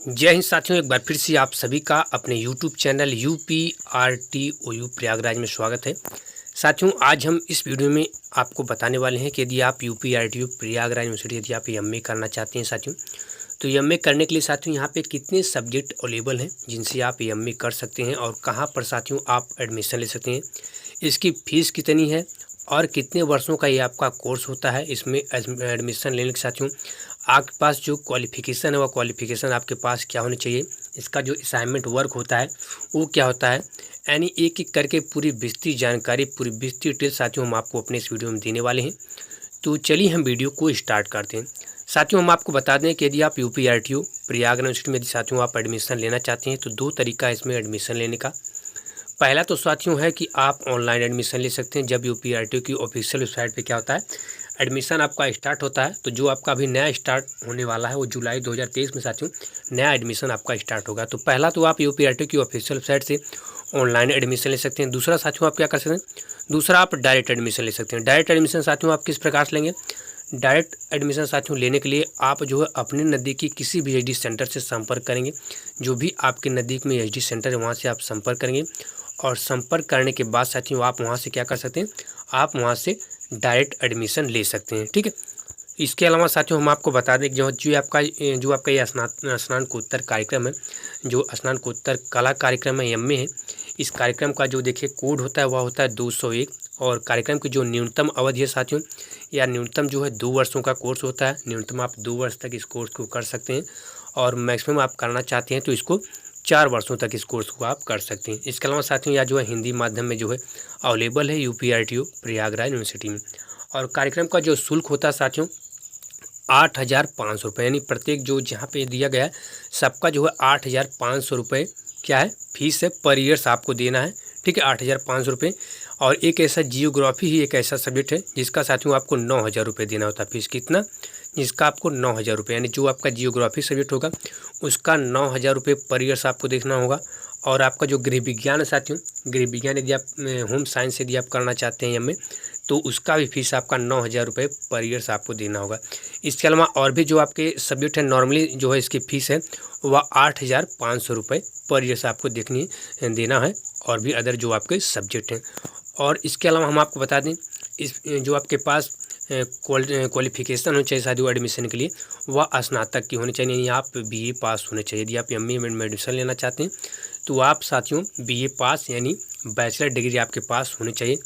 जय हिंद साथियों, एक बार फिर से आप सभी का अपने YouTube चैनल UPRTOU प्रयागराज में स्वागत है। साथियों, आज हम इस वीडियो में आपको बताने वाले हैं कि यदि आप UPRTOU प्रयागराज यूनिवर्सिटी यदि आप एमए करना चाहते हैं साथियों, तो एमए करने के लिए साथियों यहाँ पे कितने सब्जेक्ट अवेलेबल हैं जिनसे आप एमए कर सकते हैं और कहाँ पर साथियों आप एडमिशन ले सकते हैं, इसकी फ़ीस कितनी है और कितने वर्षों का ये आपका कोर्स होता है। इसमें एडमिशन लेने के साथियों आपके पास जो क्वालिफ़िकेशन है वह क्वालिफ़िकेशन आपके पास क्या होनी चाहिए, इसका जो असाइनमेंट वर्क होता है वो क्या होता है, यानी एक एक करके पूरी विस्तृत जानकारी, पूरी विस्तृत डिटेल साथियों हम आपको अपने इस वीडियो में देने वाले हैं। तो चलिए हम वीडियो को स्टार्ट करते हैं। साथियों, हम आपको बता दें कि यदि आप UPRTOU प्रयाग यूनिवर्सिटी में यदि साथियों आप एडमिशन लेना चाहते हैं तो दो तरीका है इसमें एडमिशन लेने का। पहला तो साथियों है कि आप ऑनलाइन एडमिशन ले सकते हैं। जब UPRTOU की ऑफिशियल वेबसाइट पे क्या होता है, एडमिशन आपका स्टार्ट होता है, तो जो आपका अभी नया स्टार्ट होने वाला है वो जुलाई 2023 में साथियों नया एडमिशन आपका स्टार्ट होगा। तो पहला तो आप UPRTOU की ऑफिशियल वेबसाइट से ऑनलाइन एडमिशन ले सकते हैं। दूसरा साथियों आप क्या कर सकते हैं, दूसरा आप डायरेक्ट एडमिशन ले सकते हैं। डायरेक्ट एडमिशन साथियों आप किस प्रकार से लेंगे, डायरेक्ट एडमिशन साथियों लेने के लिए आप जो है अपने नज़दीकी किसी भी HD सेंटर से संपर्क करेंगे। जो भी आपके नज़दीक में HD सेंटर है वहाँ से आप संपर्क करेंगे और संपर्क करने के बाद साथियों आप वहाँ से क्या कर सकते हैं, आप वहाँ से डायरेक्ट एडमिशन ले सकते हैं। ठीक है। इसके अलावा साथियों हम आपको बता दें कि जो आपका ये स्नातकोत्तर कार्यक्रम है, जो स्नातकोत्तर कला कार्यक्रम है, एमए है, इस कार्यक्रम का जो देखिए कोड होता है वह होता है 201 और कार्यक्रम की जो न्यूनतम अवधि है साथियों, या न्यूनतम जो है 2 वर्षों का कोर्स होता है। न्यूनतम आप 2 वर्ष तक इस कोर्स को कर सकते हैं और मैक्सिमम आप करना चाहते हैं तो इसको 4 वर्षों तक इस कोर्स को आप कर सकते हैं। इसके अलावा साथियों यह जो है हिंदी माध्यम में जो है अवेलेबल है UPRTOU प्रयागराज यूनिवर्सिटी में। और कार्यक्रम का जो शुल्क होता है साथियों 8,500 रुपये, यानी प्रत्येक जो जहाँ पे दिया गया है सबका जो है 8,500 रुपये क्या है फीस है, पर ईयर्स आपको देना है। ठीक है, 8,500 रुपये। और एक ऐसा जियोग्राफी ही एक ऐसा सब्जेक्ट है जिसका साथियों आपको 9,000 रुपये देना होता है फीस। कितना, जिसका आपको 9,000 रुपये, यानी जो आपका जियोग्राफी सब्जेक्ट होगा उसका 9,000 रुपये पर ईयर्स आपको देखना होगा। और आपका जो गृह विज्ञान है साथियों, गृह विज्ञान यदि आप होम साइंस यदि आप करना चाहते हैं एमए, तो उसका भी फीस आपका 9,000 रुपये पर ईयर्स आपको देना होगा। इसके अलावा और भी जो आपके सब्जेक्ट है नॉर्मली जो है इसकी फ़ीस है वह 8,500 रुपये पर ईयर्स आपको देना है, और भी अदर जो आपके सब्जेक्ट हैं। और इसके अलावा हम आपको बता दें इस जो आपके पास क्वालिफ़िकेशन होनी चाहिए साथियों एडमिशन के लिए, वह स्नातक की होनी चाहिए, यानी आप BA पास होने चाहिए। यदि आप एमए में एडमिशन लेना चाहते हैं तो आप साथियों BA पास यानी बैचलर डिग्री आपके पास होनी चाहिए।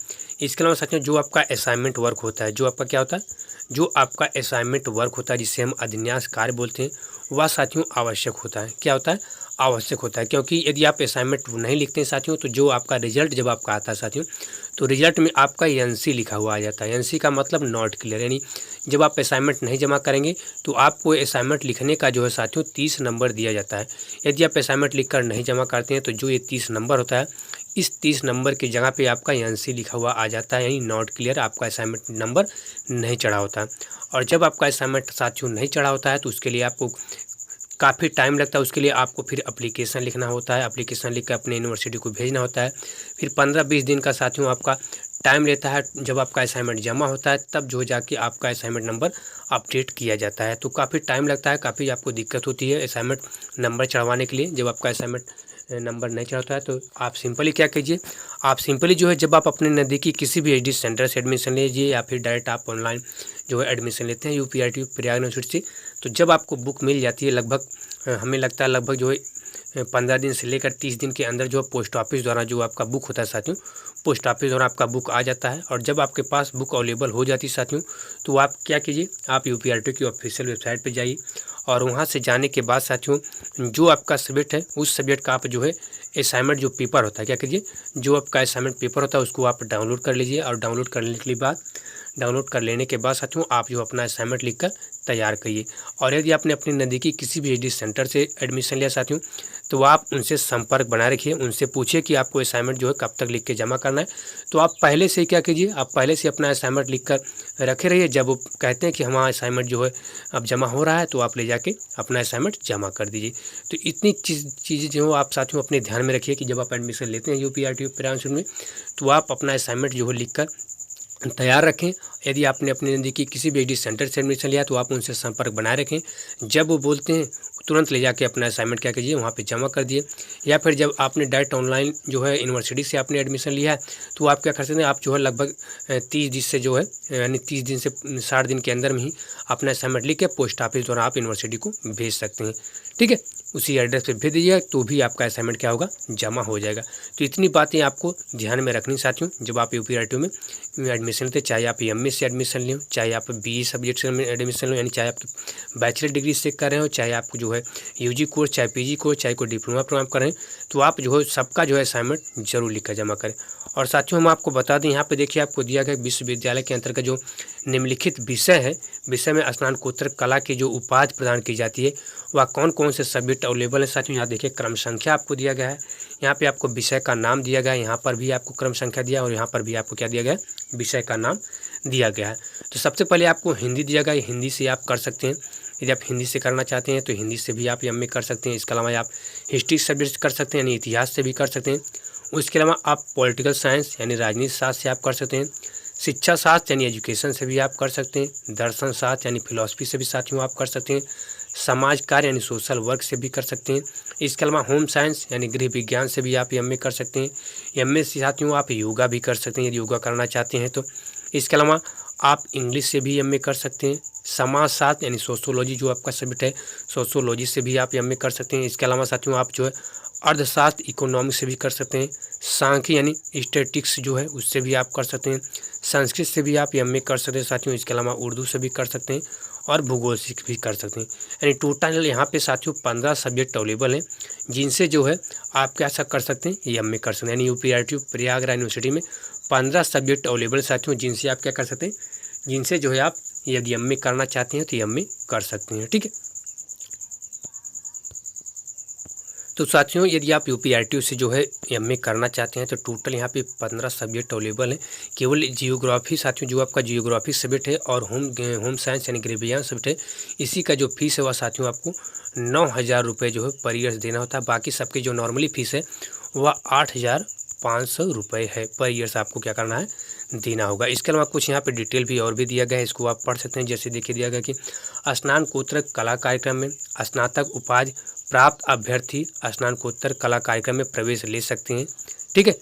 इसके अलावा साथियों जो आपका असाइनमेंट वर्क होता है, जो आपका क्या होता है, जो आपका असाइनमेंट वर्क होता है जिसे हम अधिन्यास कार्य बोलते हैं, वह साथियों आवश्यक होता है। क्या होता है, आवश्यक होता है, क्योंकि यदि आप असाइनमेंट नहीं लिखते हैं साथियों तो जो आपका रिजल्ट जब आपका आता है साथियों, तो रिजल्ट में आपका NC लिखा हुआ आ जाता है। NC का मतलब नॉट क्लियर, यानी जब आप असाइनमेंट नहीं जमा करेंगे तो आपको असाइनमेंट लिखने का जो है साथियों 30 नंबर दिया जाता है। यदि आप असाइनमेंट लिखकर नहीं जमा करते हैं तो जो ये 30 नंबर होता है, इस 30 नंबर की जगह पे आपका NC लिखा हुआ आ जाता है, यानी नॉट क्लियर, आपका असाइनमेंट नंबर नहीं चढ़ा होता है। और जब आपका असाइनमेंट साथियों नहीं चढ़ा होता है तो उसके लिए आपको काफ़ी टाइम लगता है। उसके लिए आपको फिर एप्लीकेशन लिखना होता है, एप्लीकेशन लिख कर अपने यूनिवर्सिटी को भेजना होता है। फिर 15-20 दिन का साथियों आपका टाइम लेता है। जब आपका असाइनमेंट जमा होता है तब जो जाके आपका असाइनमेंट नंबर अपडेट किया जाता है। तो काफ़ी टाइम लगता है, काफ़ी आपको दिक्कत होती है असाइनमेंट नंबर चढ़वाने के लिए। जब आपका असाइनमेंट नंबर नहीं चढ़ता है तो आप सिंपली क्या कीजिए, आप सिंपली जो है जब आप अपने नज़दीकी किसी भी HD सेंटर से एडमिशन लीजिए या फिर डायरेक्ट आप ऑनलाइन जो है एडमिशन लेते हैं UPRTOU प्रयाग यूनिवर्सिटी से, तो जब आपको बुक मिल जाती है लगभग हमें लगता है लगभग जो है 15 दिन से लेकर 30 दिन के अंदर जो पोस्ट ऑफिस द्वारा जो आपका बुक होता है साथियों, पोस्ट ऑफिस द्वारा आपका बुक आ जाता है। और जब आपके पास बुक अवेलेबल हो जाती है साथियों तो आप क्या कीजिए, आप UPRTOU की ऑफिशियल वेबसाइट पर जाइए और वहाँ से जाने के बाद साथियों जो आपका सब्जेक्ट है उस सब्जेक्ट का आप जो है असाइनमेंट जो पेपर होता है, क्या कीजिए, जो आपका असाइनमेंट पेपर होता है उसको आप डाउनलोड कर लीजिए। और डाउनलोड कर लेने के बाद साथियों आप जो अपना असाइनमेंट लिखकर तैयार करिए। और यदि आपने अपने नज़दीकी किसी भी HD सेंटर से एडमिशन लिया साथियों तो आप उनसे संपर्क बनाए रखिए, उनसे पूछिए कि आपको असाइनमेंट जो है कब तक लिख के जमा करना है। तो आप पहले से क्या कीजिए, आप पहले से अपना असाइनमेंट लिख कर रखे रहिए। जब वो कहते हैं कि हमारा असाइनमेंट जो है अब जमा हो रहा है तो आप ले जाके अपना असाइनमेंट जमा कर दीजिए। तो इतनी चीज़ें जो आप साथियों अपने ध्यान में रखिए कि जब आप एडमिशन लेते हैं UPRTOU प्रयाग में तो आप अपना असाइनमेंट जो है लिख कर तैयार रखें। यदि आपने अपने नज़दीकी किसी भी HD सेंटर से एडमिशन लिया तो आप उनसे संपर्क बनाए रखें। जब वो बोलते हैं तुरंत ले जाके अपना असाइनमेंट क्या कीजिए वहाँ पे जमा कर दिए। या फिर जब आपने डायरेक्ट ऑनलाइन जो है यूनिवर्सिटी से आपने एडमिशन लिया है तो आप क्या कर सकते हैं, आप जो है लगभग 30 दिन से जो है यानी 30 दिन से 60 दिन के अंदर में ही अपना असाइनमेंट लिख के पोस्ट ऑफिस द्वारा आप यूनिवर्सिटी को भेज सकते हैं। ठीक है, उसी एड्रेस पे भेज दीजिएगा तो भी आपका असाइनमेंट क्या होगा, जमा हो जाएगा। तो इतनी बातें आपको ध्यान में रखनी साथियों जब आप यूपीआरटीयू में एडमिशन लेते हैं, चाहे आप एमए से एडमिशन लें, चाहे आप बीए सब्जेक्ट से एडमिशन लो, यानी चाहे आप बैचलर डिग्री से कर रहे हो, चाहे आपको जो है यूजी कोर्स, चाहे पीजी कोर्स, चाहे कोई डिप्लोमा प्रोग्राम कर रहे हैं, तो आप जो है सबका जो है असाइनमेंट जरूर लिख कर जमा करें। और साथियों हम आपको बता दें, यहाँ पे देखिए आपको दिया गया विश्वविद्यालय के अंतर्गत जो निम्नलिखित विषय है, विषय में स्नातकोत्तर कला की जो उपाधि प्रदान की जाती है वह कौन कौन से सब्जेक्ट अवेलेबल है। साथियों यहाँ देखिए क्रम संख्या आपको दिया गया है, यहाँ पे आपको विषय का नाम दिया गया है, यहाँ पर भी आपको क्रम संख्या दिया और यहाँ पर भी आपको क्या दिया गया है, विषय का नाम दिया गया है। तो सबसे पहले आपको हिंदी दिया गया है, हिंदी से आप कर सकते हैं। यदि आप हिंदी से करना चाहते हैं तो हिंदी से भी आप एमए कर सकते हैं। इसके अलावा आप हिस्ट्री सब्जेक्ट कर सकते हैं, यानी इतिहास से भी कर सकते हैं। उसके अलावा आप पॉलिटिकल साइंस यानी राजनीति शास्त्र से आप कर सकते हैं। शिक्षा शास्त्र यानी एजुकेशन से भी आप कर सकते हैं। दर्शन शास्त्र यानी फिलॉसफी से भी साथियों आप कर सकते हैं। समाज कार्य यानी सोशल वर्क से भी कर सकते हैं। इसके अलावा होम साइंस यानी गृह विज्ञान से भी आप एमए कर सकते हैं। एमए से साथियों आप योगा भी कर सकते हैं यदि योगा करना चाहते हैं तो। इसके अलावा आप इंग्लिश से भी एमए कर सकते हैं। समाज शास्त्र यानी सोशोलॉजी जो आपका सब्जेक्ट है, सोशोलॉजी से भी आप एमए कर सकते हैं। इसके अलावा साथियों आप जो है अर्थशास्त्र इकोनॉमिक्स से भी कर सकते हैं। सांख्य यानी स्टैटिस्टिक्स जो है उससे भी आप कर सकते हैं। संस्कृत से भी आप एमए कर सकते हैं साथियों। इसके अलावा उर्दू से भी कर सकते हैं और भूगोल से भी कर सकते हैं। यानी टोटल यहाँ पे साथियों 15 सब्जेक्ट अवेलेबल हैं जिनसे जो है आप क्या कर सकते हैं, एमए कर सकते हैं। यानी यूपीआरटीयू प्रयागराज यूनिवर्सिटी में 15 सब्जेक्ट अवेलेबल साथियों जिनसे आप क्या कर सकते हैं, जिनसे जो है आप यदि एमए करना चाहते हैं तो एमए कर सकते हैं। ठीक है, तो साथियों यदि आप यूपीआरटीयू से जो है एमए करना चाहते हैं तो टोटल यहाँ पे 15 सब्जेक्ट अवेलेबल हैं। केवल जियोग्राफी साथियों जो आपका जियोग्राफी सब्जेक्ट है और होम साइंस यानी गृह विज्ञान सब्जेक्ट है, इसी का जो फीस है वह साथियों आपको 9,000 रुपये जो है पर ईयर देना होता है। बाकी सबकी जो नॉर्मली फीस है वह 8,500 रुपये है पर ईयर से आपको क्या करना है, देना होगा। इसके अलावा कुछ यहाँ पे डिटेल भी और भी दिया गया है, इसको आप पढ़ सकते हैं। जैसे देखिए दिया गया कि स्नातकोत्तर कला कार्यक्रम में स्नातक उपाधि प्राप्त अभ्यर्थी स्नातकोत्तर कला कार्यक्रम में प्रवेश ले सकते हैं। ठीक है,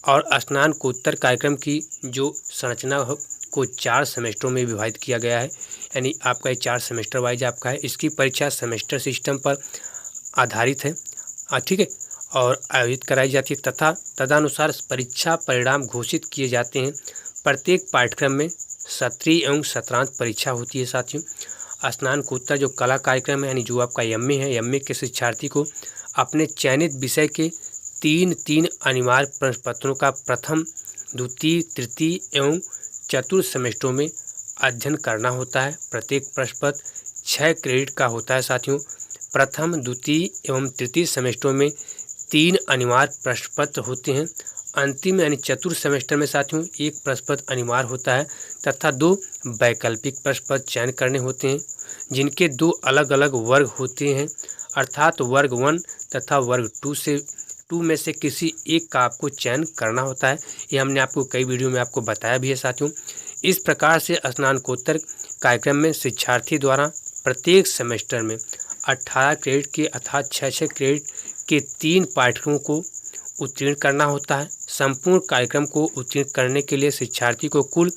और स्नातकोत्तर कार्यक्रम की जो संरचना को 4 सेमेस्टरों में विभाजित किया गया है, यानी आपका ये 4 सेमेस्टर वाइज आपका है। इसकी परीक्षा सेमेस्टर सिस्टम पर आधारित है, ठीक है, और आयोजित कराई जाती है तथा तदनुसार परीक्षा परिणाम घोषित किए जाते हैं। प्रत्येक पाठ्यक्रम में सत्रीय एवं सत्रांत परीक्षा होती है साथियों। स्नातकोत्तर जो कला कार्यक्रम है यानी जो आपका एमए है, एमए के शिक्षार्थी को अपने चयनित विषय के 3 अनिवार्य प्रश्न पत्रों का प्रथम, द्वितीय, तृतीय एवं चतुर्थ सेमेस्टरों में अध्ययन करना होता है। प्रत्येक प्रश्न पत्र 6 क्रेडिट का होता है साथियों। प्रथम, द्वितीय एवं तृतीय सेमेस्टरों में 3 अनिवार्य प्रश्न पत्र होते हैं। अंतिम यानी चतुर्थ सेमेस्टर में साथियों 1 प्रश्न पत्र अनिवार्य होता है तथा 2 वैकल्पिक प्रश्न पत्र चयन करने होते हैं, जिनके 2 अलग अलग वर्ग होते हैं, अर्थात वर्ग 1 तथा वर्ग 2 में से किसी एक का आपको चयन करना होता है। ये हमने आपको कई वीडियो में आपको बताया भी है साथियों। इस प्रकार से स्नातकोत्तर कार्यक्रम में शिक्षार्थी द्वारा प्रत्येक सेमेस्टर में 18 क्रेडिट के अर्थात 6 क्रेडिट के 3 पाठ्यक्रमों को उत्तीर्ण करना होता है। संपूर्ण कार्यक्रम को उत्तीर्ण करने के लिए शिक्षार्थी को कुल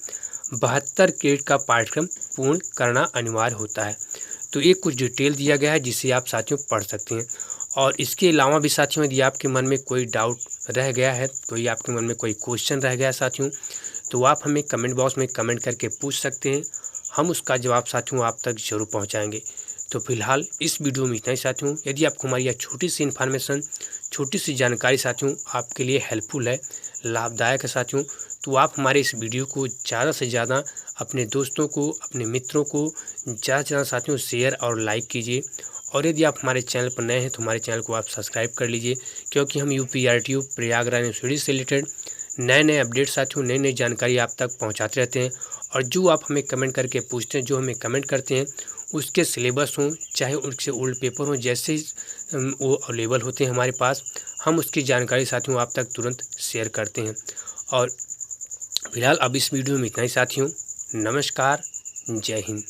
72 क्रेडिट का पाठ्यक्रम पूर्ण करना अनिवार्य होता है। तो ये कुछ डिटेल दिया गया है जिसे आप साथियों पढ़ सकते हैं। और इसके अलावा भी साथियों यदि आपके मन में कोई डाउट रह गया है, कोई आपके मन में कोई क्वेश्चन रह गया है साथियों, तो आप हमें कमेंट बॉक्स में कमेंट करके पूछ सकते हैं। हम उसका जवाब साथियों आप तक जरूर पहुँचाएँगे। तो फिलहाल इस वीडियो में इतना ही साथियों। यदि आपको हमारी यह छोटी सी इन्फॉर्मेशन, छोटी सी जानकारी साथियों आपके लिए हेल्पफुल है, लाभदायक है साथियों, तो आप हमारे इस वीडियो को ज़्यादा से ज़्यादा अपने दोस्तों को, अपने मित्रों को ज़्यादा से ज़्यादा साथियों शेयर और लाइक कीजिए। और यदि आप हमारे चैनल पर नए हैं तो हमारे चैनल को आप सब्सक्राइब कर लीजिए, क्योंकि हम यूपीआरटीयू प्रयागराज यूनिवर्सिटी से रिलेटेड नए अपडेट साथियों, नई जानकारी आप तक पहुँचाते रहते हैं। और जो आप हमें कमेंट करके पूछते हैं, जो हमें कमेंट करते हैं, उसके सिलेबस हों चाहे उनसे ओल्ड पेपर हों, जैसे वो अवेलेबल होते हैं हमारे पास, हम उसकी जानकारी साथियों आप तक तुरंत शेयर करते हैं। और फिलहाल अब इस वीडियो में इतना ही साथियों। नमस्कार, जय हिंद।